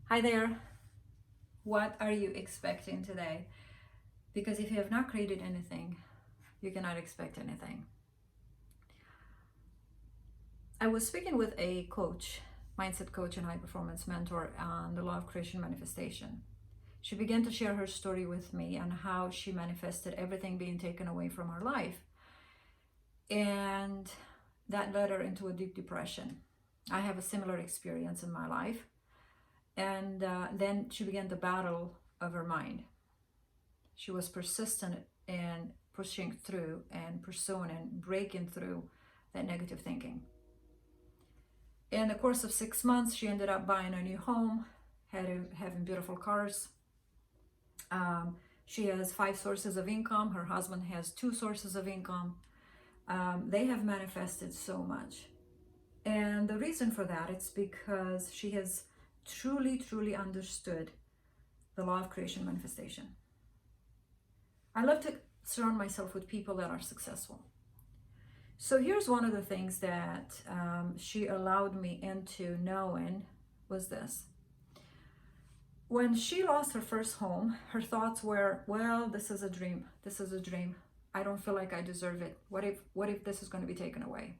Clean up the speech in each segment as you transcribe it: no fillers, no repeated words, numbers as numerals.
Hi there. What are you expecting today? Because if you have not created anything, you cannot expect anything. I was speaking with a coach, mindset coach and high performance mentor on the law of creation manifestation. She began to share her story with me on how she manifested everything being taken away from her life. And that led her into a deep depression. I have a similar experience in my life. And then she began the battle of her mind. She was persistent in pushing through and pursuing and breaking through that negative thinking. In the course of 6 months, she ended up buying a new home, having beautiful cars. She has 5 sources of income. Her husband has 2 sources of income. They have manifested so much. And the reason for that, it's because she has truly understood the law of creation manifestation. I love to surround myself with people that are successful. So here's one of the things that she allowed me into knowing was this. When she lost her first home, her thoughts were, well, this is a dream. This is a dream. I don't feel like I deserve it. What if this is going to be taken away?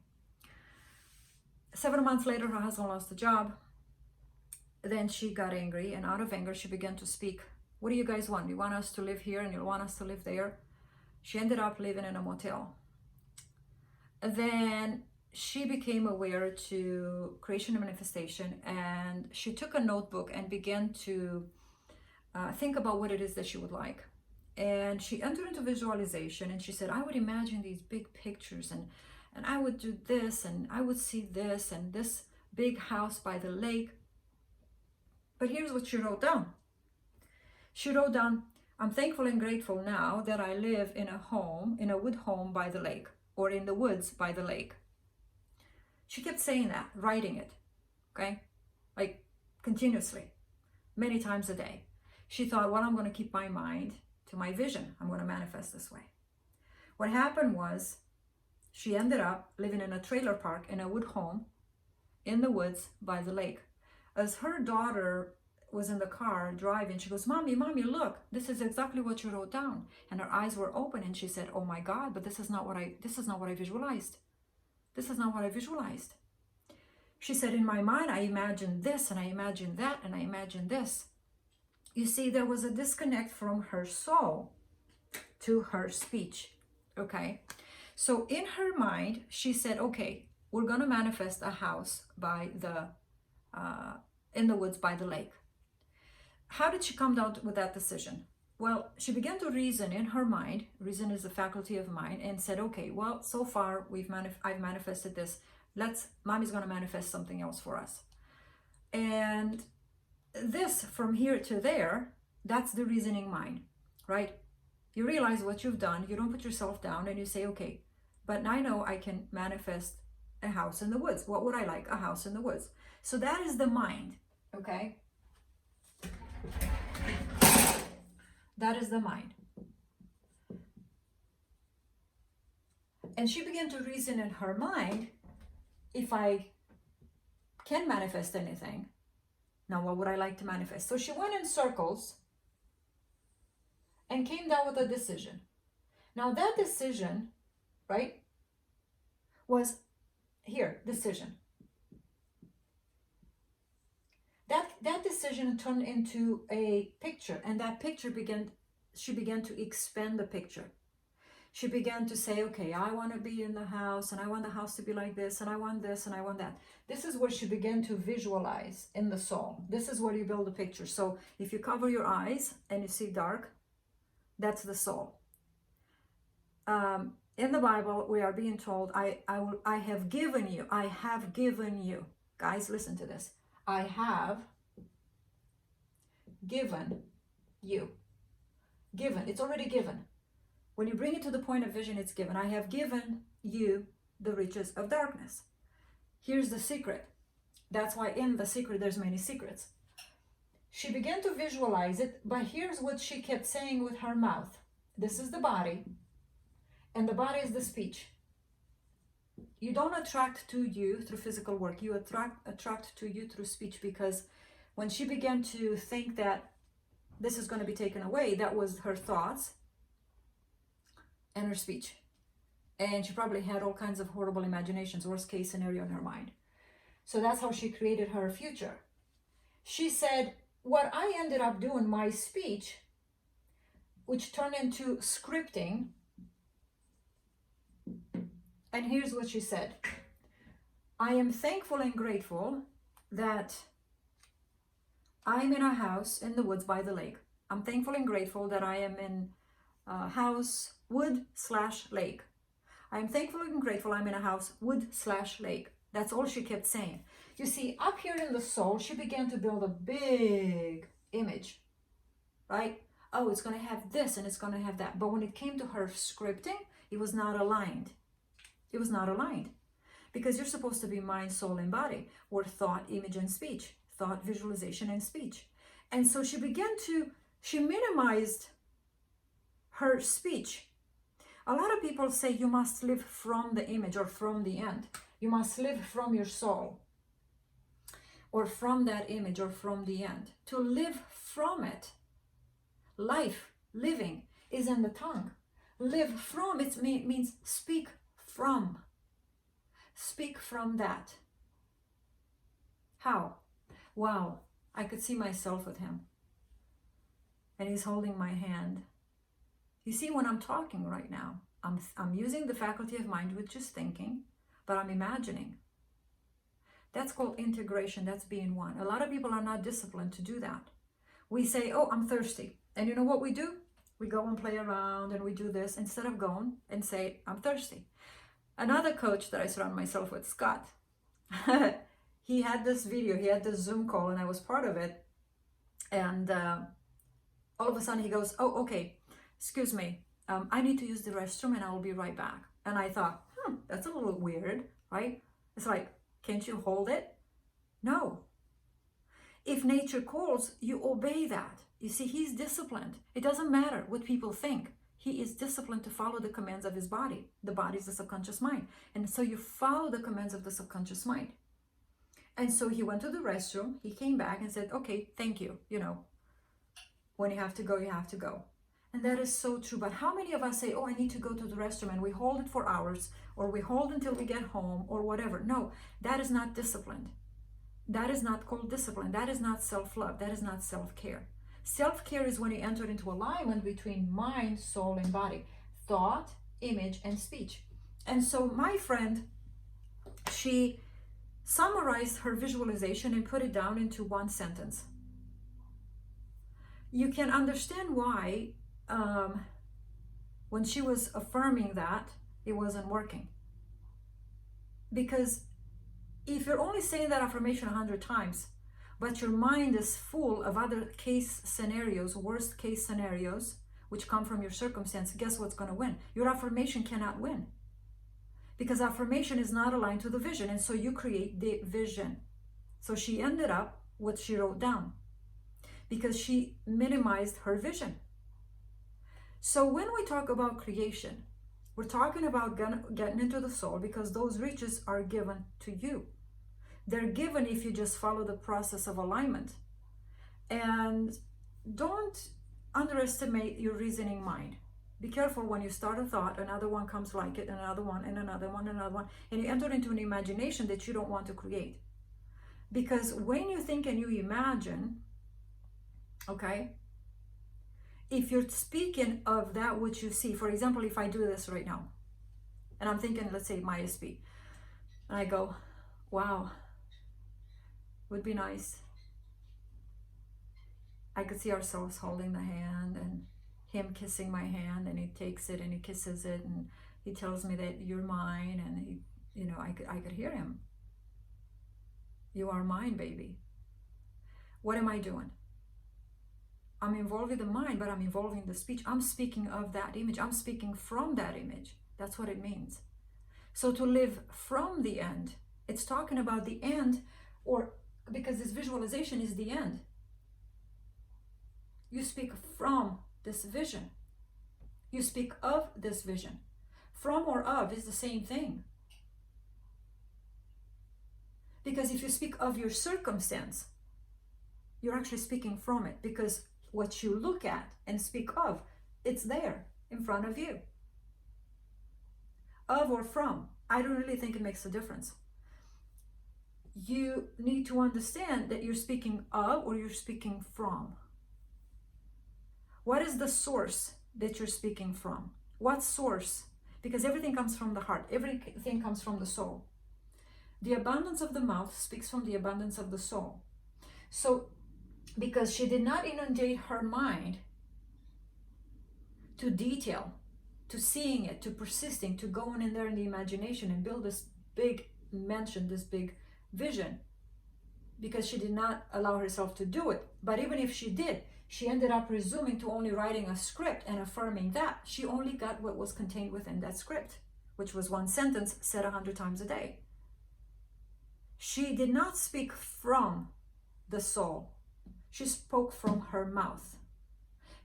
7 months later, her husband lost the job. Then she got angry, and out of anger, she began to speak. What do you guys want? You want us to live here and you want us to live there? She ended up living in a motel. Then she became aware to creation and manifestation, and she took a notebook and began to think about what it is that she would like. And she entered into visualization, and she said, I would imagine these big pictures, and I would do this, and I would see this, and this big house by the lake. But here's what she wrote down. She wrote down, I'm thankful and grateful now that I live in a home, in a wood home by the lake, or in the woods by the lake. She kept saying that, writing it, okay? Like continuously, many times a day. She thought, well, I'm going to keep my mind to my vision. I'm going to manifest this way. What happened was she ended up living in a trailer park in a wood home in the woods by the lake. As her daughter was in the car driving, she goes, Mommy, look, this is exactly what you wrote down. And her eyes were open, and she said, oh my God, but this is not what I visualized. This is not what I visualized. She said, in my mind, I imagined this, and I imagined that, and I imagined this. You see, there was a disconnect from her soul to her speech, okay? So in her mind, she said, okay, we're going to manifest a house by the in the woods by the lake. How did she come down with that decision? Well, she began to reason in her mind. Reason is a faculty of mind, and said, okay, well, so far I've manifested this. Mommy's going to manifest something else for us. And this from here to there, that's the reasoning mind, right? You realize what you've done. You don't put yourself down, and you say, okay, but I know I can manifest a house in the woods. What would I like? A house in the woods. So that is the mind, okay? That is the mind. And she began to reason in her mind, if I can manifest anything, now what would I like to manifest? So she went in circles and came down with a decision. Now that decision, right, was here, decision. That decision turned into a picture, and that picture she began to expand the picture. She began to say, okay, I want to be in the house, and I want the house to be like this, and I want this, and I want that. This is where she began to visualize in the soul. This is where you build a picture. So if you cover your eyes and you see dark, that's the soul. In the Bible, we are being told, I have given you. Guys, listen to this. I have given you. Given, it's already given. When you bring it to the point of vision, it's given. I have given you the riches of darkness. Here's the secret. That's why in the secret, there's many secrets. She began to visualize it, but here's what she kept saying with her mouth. This is the body, and the body is the speech. You don't attract to you through physical work. You attract to you through speech, because when she began to think that this is going to be taken away, that was her thoughts and her speech. And she probably had all kinds of horrible imaginations, worst case scenario in her mind. So that's how she created her future. She said, what I ended up doing, my speech, which turned into scripting. And here's what she said. I am thankful and grateful that I'm in a house in the woods by the lake. I'm thankful and grateful that I am in a house, wood/lake. I'm thankful and grateful I'm in a house, wood/lake. That's all she kept saying. You see, up here in the soul, she began to build a big image, right? Oh, it's going to have this and it's going to have that. But when it came to her scripting, it was not aligned. It was not aligned. Because you're supposed to be mind, soul, and body, or thought, image, and speech. Thought, visualization, and speech. And so she minimized her speech. A lot of people say you must live from the image or from the end. You must live from your soul or from that image or from the end. To live from it, life, living, is in the tongue. Live from, it means speak from. Speak from that. How? Wow, I could see myself with him. And he's holding my hand. You see, when I'm talking right now, I'm using the faculty of mind, which is thinking, but I'm imagining. That's called integration. That's being one. A lot of people are not disciplined to do that. We say, oh, I'm thirsty. And you know what we do? We go and play around and we do this instead of going and say, I'm thirsty. Another coach that I surround myself with, Scott, he had this video, he had this Zoom call, and I was part of it. And all of a sudden he goes, oh, okay, excuse me, I need to use the restroom and I will be right back. And I thought, that's a little weird, right? It's like, can't you hold it? No. If nature calls, you obey that. You see, he's disciplined. It doesn't matter what people think. He is disciplined to follow the commands of his body. The body is the subconscious mind. And so you follow the commands of the subconscious mind. And so he went to the restroom. He came back and said, okay, thank you. You know, when you have to go, you have to go. And that is so true. But how many of us say, oh, I need to go to the restroom, and we hold it for hours, or we hold until we get home, or whatever? No, that is not disciplined. That is not called discipline. That is not self-love. That is not self-care. Self-care is when you enter into alignment between mind, soul, and body, thought, image, and speech. And so my friend, she summarized her visualization and put it down into one sentence. You can understand why when she was affirming that, it wasn't working. Because if you're only saying that affirmation 100 times, but your mind is full of other case scenarios, worst case scenarios, which come from your circumstance, guess what's going to win? Your affirmation cannot win. Because affirmation is not aligned to the vision, and so you create the vision. So she ended up what she wrote down, because she minimized her vision. So when we talk about creation, we're talking about getting into the soul, because those riches are given to you. They're given if you just follow the process of alignment. And don't underestimate your reasoning mind. Be careful when you start a thought, another one comes like it, another one, and another one, another one, and you enter into an imagination that you don't want to create. Because when you think and you imagine, okay, if you're speaking of that which you see, for example, if I do this right now, and I'm thinking, let's say my SP, and I go, wow, would be nice. I could see ourselves holding the hand and him kissing my hand, and he takes it and he kisses it and he tells me that you're mine, and he, you know, I could hear him. You are mine, baby. What am I doing? I'm involving the mind, but I'm involving the speech. I'm speaking of that image. I'm speaking from that image. That's what it means. So to live from the end, it's talking about the end, or because this visualization is the end. You speak from this vision. You speak of this vision. From or of is the same thing. Because if you speak of your circumstance, you're actually speaking from it, because what you look at and speak of, it's there in front of you. Of or from, I don't really think it makes a difference. You need to understand that you're speaking of or you're speaking from. What is the source that you're speaking from? What source? Because everything comes from the heart. Everything comes from the soul. The abundance of the mouth speaks from the abundance of the soul. So, because she did not inundate her mind to detail, to seeing it, to persisting, to going in there in the imagination and build this big mansion, this big vision, because she did not allow herself to do it. But even if she did, she ended up resuming to only writing a script and affirming that. She only got what was contained within that script, which was one sentence said 100 times a day. She did not speak from the soul. She spoke from her mouth.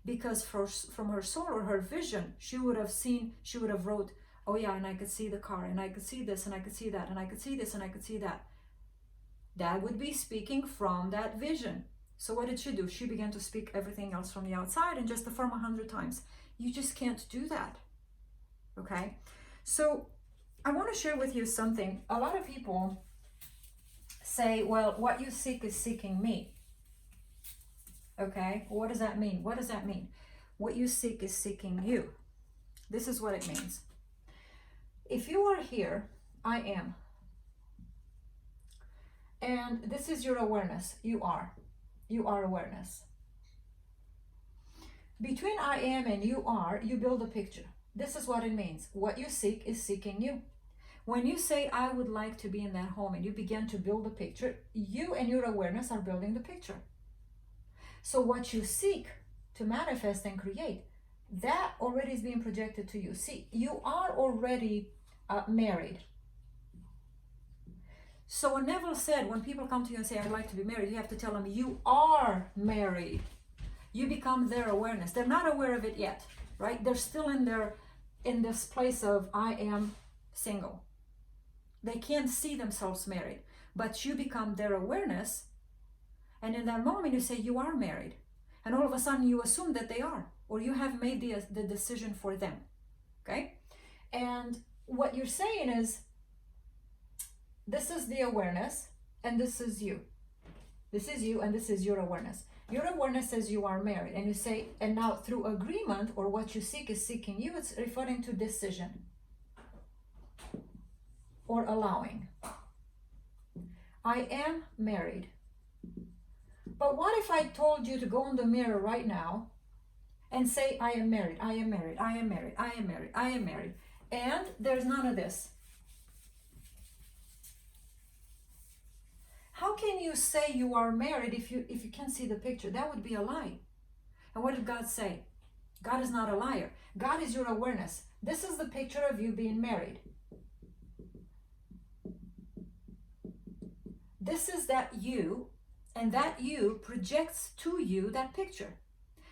Because from her soul or her vision, she would have wrote, oh yeah, and I could see the car, and I could see this, and I could see that, and I could see this, and I could see that. That would be speaking from that vision. So what did she do? She began to speak everything else from the outside and just affirm 100 times. You just can't do that. Okay? So I want to share with you something. A lot of people say, well, what you seek is seeking me. Okay? What does that mean? What does that mean? What you seek is seeking you. This is what it means. If you are here, I am. And this is your awareness. You are. You are awareness. Between I am and you are, you build a picture. This is what it means. What you seek is seeking you. When you say, I would like to be in that home, and you begin to build a picture, you and your awareness are building the picture. So what you seek to manifest and create, that already is being projected to you. See, you are already married. So when Neville said, when people come to you and say, I'd like to be married, you have to tell them, you are married. You become their awareness. They're not aware of it yet, right? They're still in this place of, I am single. They can't see themselves married, but you become their awareness. And in that moment, you say, you are married. And all of a sudden, you assume that they are, or you have made the decision for them, okay? And what you're saying is, this is the awareness, and this is you. This is you, and this is your awareness. Your awareness says you are married, and you say, and now through agreement, or what you seek is seeking you, it's referring to decision or allowing. I am married. But what if I told you to go in the mirror right now and say, I am married, I am married, I am married, I am married, I am married, and there's none of this? How can you say you are married if you can't see the picture? That would be a lie. And what did God say? God is not a liar. God is your awareness. This is the picture of you being married. This is that you, and that you projects to you that picture.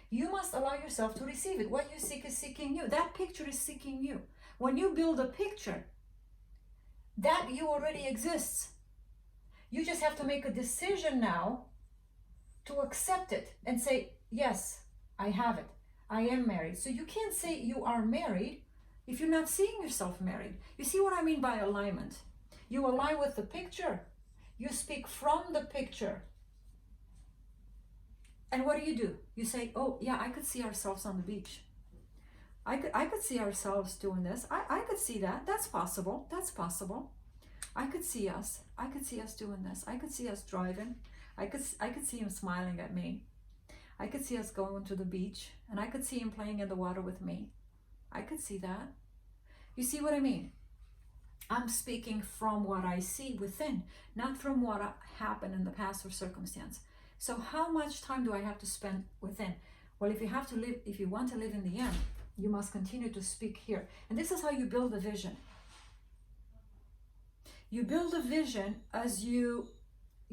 You must allow yourself to receive it. What you seek is seeking you. That picture is seeking you. When you build a picture, that you already exists. You just have to make a decision now to accept it and say, yes, I have it. I am married. So you can't say you are married if you're not seeing yourself married. You see what I mean by alignment? You align with the picture. You speak from the picture. And what do? You say, oh yeah, I could see ourselves on the beach. I could see ourselves doing this. I could see that. That's possible. That's possible. I could see us doing this. I could see us driving. I could see him smiling at me. I could see us going to the beach, and I could see him playing in the water with me. I could see that. You see what I mean? I'm speaking from what I see within, not from what happened in the past or circumstance. So how much time do I have to spend within? Well, if you want to live in the end, you must continue to speak here. And this is how you build a vision. You build a vision as you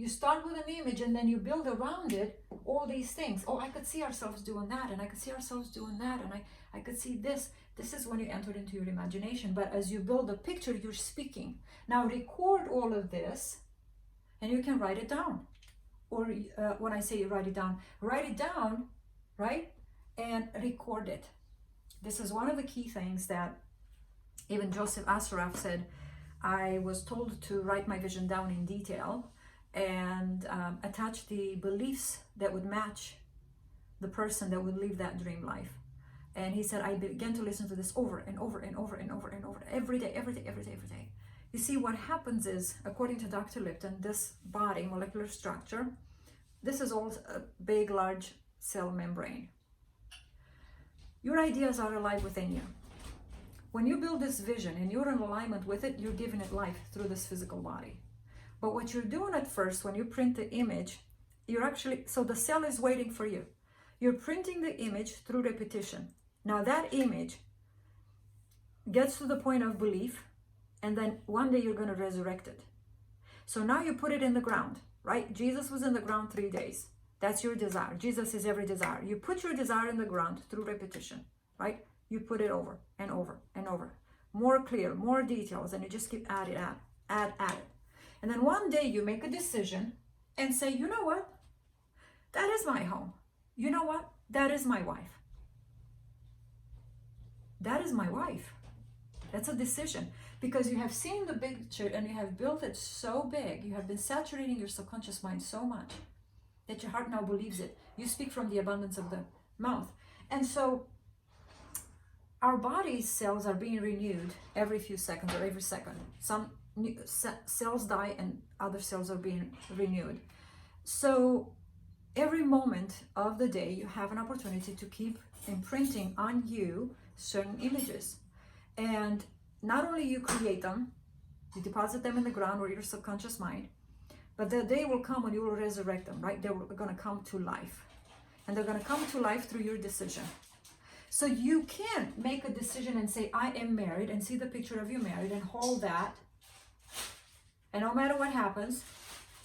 start with an image, and then you build around it all these things. Oh, I could see ourselves doing that, and I could see ourselves doing that, and I could see this. This is when you enter into your imagination. But as you build a picture, you're speaking. Now record all of this, and you can write it down. or when I say write it down, right? And record it. This is one of the key things that even Joseph Asraf said. I was told to write my vision down in detail and attach the beliefs that would match the person that would live that dream life. And he said, I began to listen to this over and over and over and over and over, every day. You see, what happens is, according to Dr. Lipton, this body, molecular structure, this is all a big, large cell membrane. Your ideas are alive within you. When you build this vision and you're in alignment with it, you're giving it life through this physical body. But what you're doing at first, when you print the image, you're actually, so the cell is waiting for you. You're printing the image through repetition. Now that image gets to the point of belief, and then one day you're going to resurrect it. So now you put it in the ground, right? Jesus was in the ground 3 days. That's your desire. Jesus is every desire. You put your desire in the ground through repetition, right? You put it over and over and over. More clear, more details, and you just keep add it. And then one day you make a decision and say, you know what? That is my home. You know what? That is my wife. That is my wife. That's a decision, because you have seen the big picture and you have built it so big. You have been saturating your subconscious mind so much that your heart now believes it. You speak from the abundance of the mouth. And so our body's cells are being renewed every few seconds or every second. Some new cells die and other cells are being renewed. So every moment of the day, you have an opportunity to keep imprinting on you certain images. And not only you create them, you deposit them in the ground or your subconscious mind, but the day will come when you will resurrect them, right? They're going to come to life. And they're going to come to life through your decision. So you can make a decision and say, I am married, and see the picture of you married and hold that. And no matter what happens,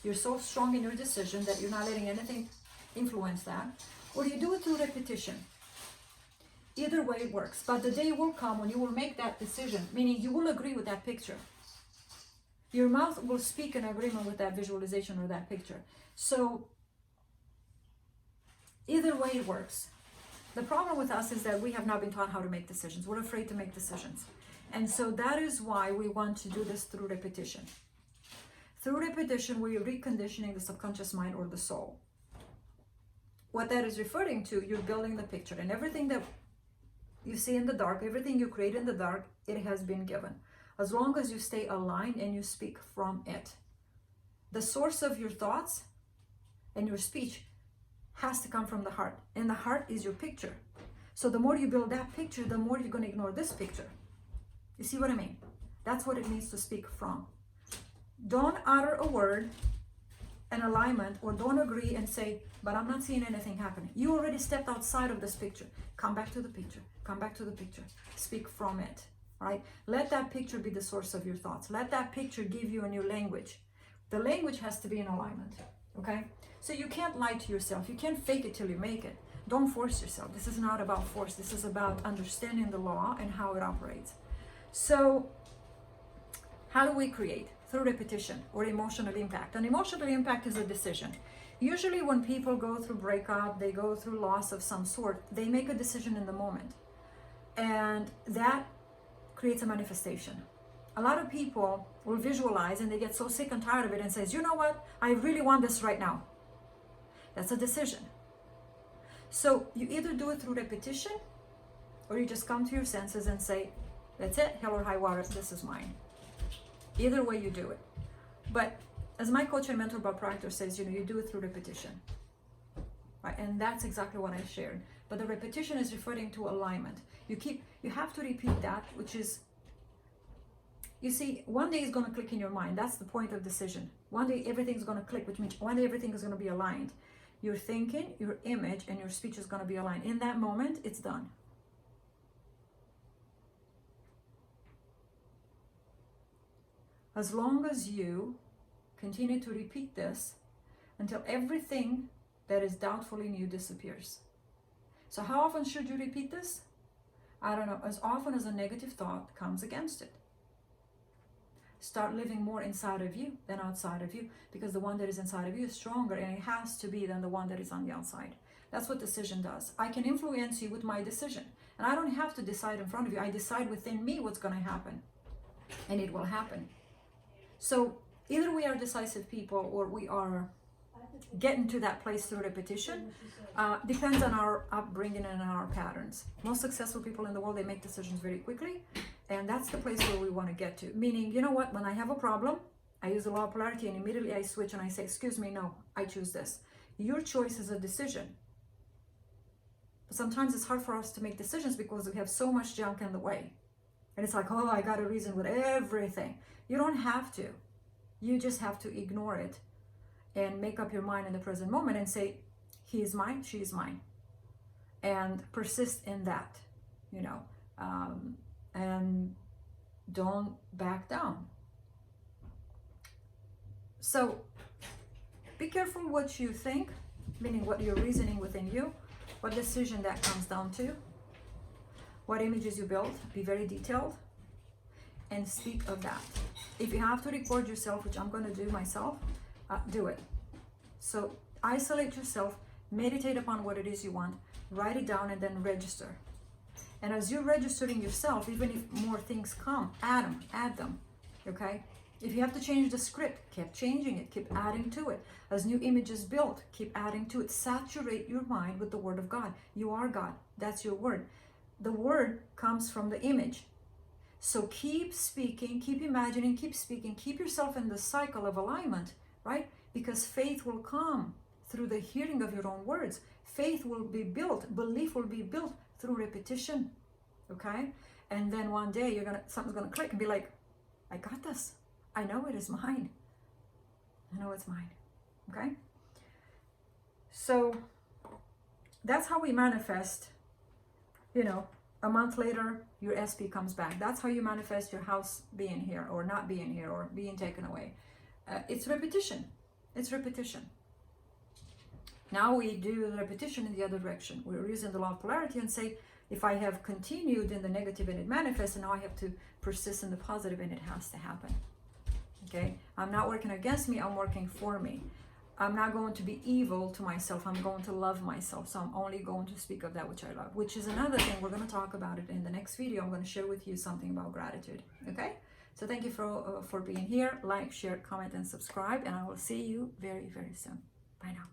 you're so strong in your decision that you're not letting anything influence that. Or you do it through repetition. Either way it works. But the day will come when you will make that decision, meaning you will agree with that picture. Your mouth will speak in agreement with that visualization or that picture. So either way it works. The problem with us is that we have not been taught how to make decisions. We're afraid to make decisions. And so that is why we want to do this through repetition. Through repetition, we're reconditioning the subconscious mind or the soul. What that is referring to, you're building the picture, and everything that you see in the dark, everything you create in the dark, it has been given. As long as you stay aligned and you speak from it. The source of your thoughts and your speech has to come from the heart. And the heart is your picture. So the more you build that picture, the more you're going to ignore this picture. You see what I mean? That's what it means to speak from. Don't utter a word, an alignment, or don't agree and say, but I'm not seeing anything happening. You already stepped outside of this picture. Come back to the picture. Come back to the picture. Speak from it. Right? Let that picture be the source of your thoughts. Let that picture give you a new language. The language has to be in alignment. Okay? So you can't lie to yourself. You can't fake it till you make it. Don't force yourself. This is not about force. This is about understanding the law and how it operates. So how do we create? Through repetition or emotional impact. An emotional impact is a decision. Usually when people go through breakup, they go through loss of some sort, they make a decision in the moment. And that creates a manifestation. A lot of people will visualize and they get so sick and tired of it and says, you know what? I really want this right now. That's a decision. So you either do it through repetition or you just come to your senses and say, that's it, hell or high water, this is mine. Either way you do it. But as my coach and mentor Bob Proctor says, you do it through repetition. Right? And that's exactly what I shared. But the repetition is referring to alignment. You have to repeat that, which is, you see, one day it's going to click in your mind. That's the point of decision. One day everything's going to click, which means one day everything is going to be aligned. Your thinking, your image, and your speech is going to be aligned. In that moment, it's done. As long as you continue to repeat this until everything that is doubtful in you disappears. So how often should you repeat this? I don't know, as often as a negative thought comes against it. start living more inside of you than outside of you, because the one that is inside of you is stronger, and it has to be than the one that is on the outside. That's what decision does. I can influence you with my decision, and I don't have to decide in front of you. I decide within me what's going to happen, and it will happen. So either we are decisive people, or we are getting to that place through repetition. Depends on our upbringing and our patterns. Most successful people in the world, they make decisions very quickly, and that's the place where we want to get to. Meaning, you know what, when I have a problem, I use the law of polarity, and immediately I switch and I say, excuse me, no, I choose this. Your choice is a decision. But sometimes it's hard for us to make decisions because we have so much junk in the way. And it's like, oh, I got to reason with everything. You don't have to. You just have to ignore it and make up your mind in the present moment and say, he is mine, she is mine. And persist in that, you know, and don't back down. So be careful what you think, meaning what you're reasoning within you, what decision that comes down to, what images you build. Be very detailed and speak of that. If you have to record yourself, which I'm going to do myself, do it. So isolate yourself, meditate upon what it is you want, write it down, and then register. And as you're registering yourself, even if more things come, add them, okay? If you have to change the script, keep changing it, keep adding to it. As new images built, keep adding to it. Saturate your mind with the word of God. You are God. That's your word. The word comes from the image. So keep speaking, keep imagining, keep speaking, keep yourself in the cycle of alignment, right? Because faith will come through the hearing of your own words. Faith will be built, belief will be built through repetition, okay? And then one day something's gonna click and be like, I got this. I know it is mine. I know it's mine, okay? So that's how we manifest, you know, a month later, your SP comes back. That's how you manifest your house being here or not being here or being taken away. It's repetition. It's repetition. Now we do the repetition in the other direction. We're using the law of polarity and say, if I have continued in the negative and it manifests, and now I have to persist in the positive and it has to happen. Okay? I'm not working against me, I'm working for me. I'm not going to be evil to myself, I'm going to love myself. So I'm only going to speak of that which I love, which is another thing. We're going to talk about it in the next video. I'm going to share with you something about gratitude. Okay? So thank you for being here. Like, share, comment, and subscribe, and I will see you very, very soon. Bye now.